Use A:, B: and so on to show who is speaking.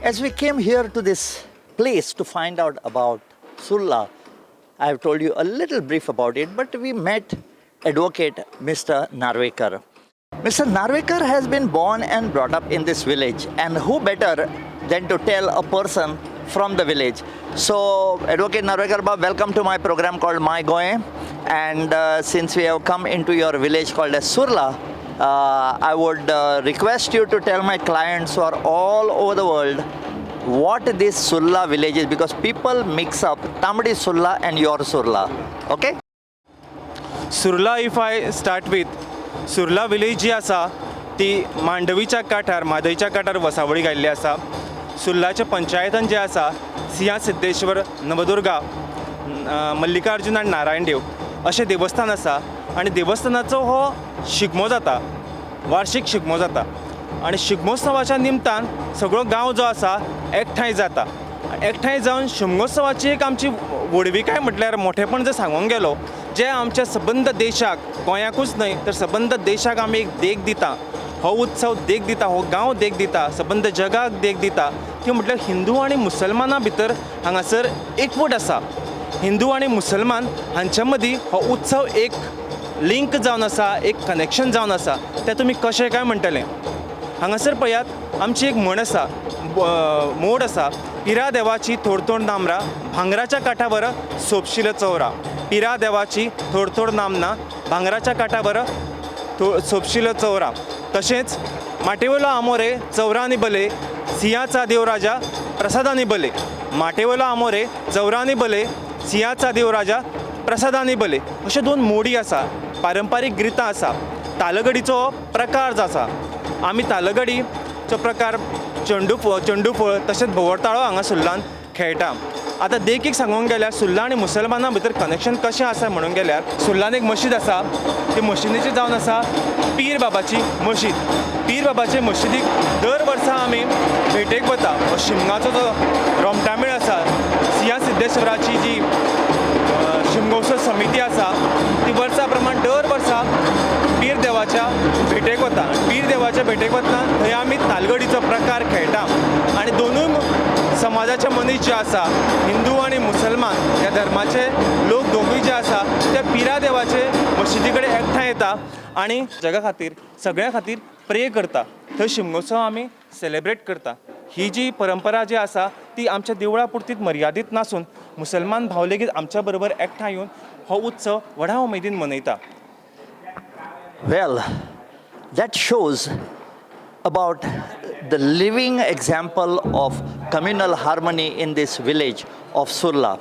A: As we came here to this place to find out about Surla, I have told you a little brief about it, but we met advocate Mr. Narvekar. Mr. Narvekar has been born and brought up in this village, and who better than to tell a person from the village. So, Advocate Narvekar, welcome to my program called My Goe. And since we have come into your village called as Surla, I would request you to tell my clients who are all over the world what this Surla village is, because people mix up Tamdi Surla and your Surla. Okay?
B: Surla if I start with Surla village जी आसा ती मांडवीच्या कांठार मादयच्या कांठार वसावळी घाल्ली आसा. सुर्लाच्या पंचायतान जे आसा सिंहा सिद्धेश्वर, नवदुर्गा, मल्लिकार्जुन आनी नारायण देव अशें देवस्थान आसा. आनी देवस्थानाचो हो शिगमो जाता, वार्षिक शिगमो जाता. आनी शिगमोत्सवाच्या निमतान सगळो गांव जो आसा एकठांय जाता. एकठांय जावन शिगमोत्सवाची एक आमची व्हडविकाय म्हटल्यार मोठेपण जर सांगूंक गेलो, जे आमच्या सबंद देशाक, गोंयाकूच न्हय तर सबंद देशाक आमी एक देख दिता, हो उत्सव देख दिता, हो गांव देख दिता, सबंद जगाक देख दिता, ती म्हटल्यार हिंदू आनी मुसलमाना भितर हांगासर एकवट आसा. हिंदू आनी मुसलमान हांच्या मदीं हो उत्सव एक लिंक जावन आसा, एक कनेक्शन जावन आसा. तें तुमी कशें काय म्हणटलें. हांगासर पळयात आमची एक म्हण आसा, मोड आसा, पिरा देवाची थोडथोड नामरा, भांगराच्या काठावर सोपशिल चौरा. पिरा देवाची थोडथोड नामना, भांगराच्या काठावर सोपशिल चौरा. तशेंच माटेवयलो आमोरे चौरांनी बले, सिंहाचा देवराजा प्रसादांनी बले. माटेवयलो आमोरे चौरांनी बले, सिंहाचा देवराजा प्रसादांनी बले. अशे दोन मोडी आसा. पारंपारीक गितां आसा. तालगडीचो प्रकार जो आसा, आमी तालगडीचो प्रकार चेंडूफळ तशेंच भोंवरताळो हांगा सुर्लान खेळटा. आतां देखीक सांगूंक गेल्यार सुर्ला आनी मुसलमाना भितर कनेक्शन कशें आसा म्हणूंक गेल्यार सुर्लान एक मशीद आसा, ती मशिदीची जावन आसा पीर बाबाची मशीद. पीर बाबाचे मशिदीक दर वर्सा आमी भेटेक वता. हो शिमगाचो जो रोमटामेळ आसा, सिंहा सिद्धेश्वराची जी शिमगोत्सव समिती आसा ती वर्सा प्रमाण दर वर्सा पीर देवाच्या भेटेक वता. पीर देवाच्या भेटेक वतना थंय आमी तालगडीचो प्रकार खेळटा. आनी दोनूय समाजाचे मनीस जे आसा, हिंदू आनी मुसलमान ह्या धर्माचे लोक दोगूय जे आसा ते पिरा देवाचे मशिदी कडेन एकठांय येता आनी जगा खातीर, सगळ्या खातीर प्रे करता. थंय शिमगोत्सव आमी सेलेब्रेट करता. ही जी परंपरा जी आसा ती आमच्या देवळा पुरतीच मर्यादीत नासून मुसलमान भाव लेगीत आमच्या बरोबर एकठांय येवन हो उत्सव व्हडा उमेदीन मनयता.
A: Well, that shows about the living example of communal harmony in this village of Surla.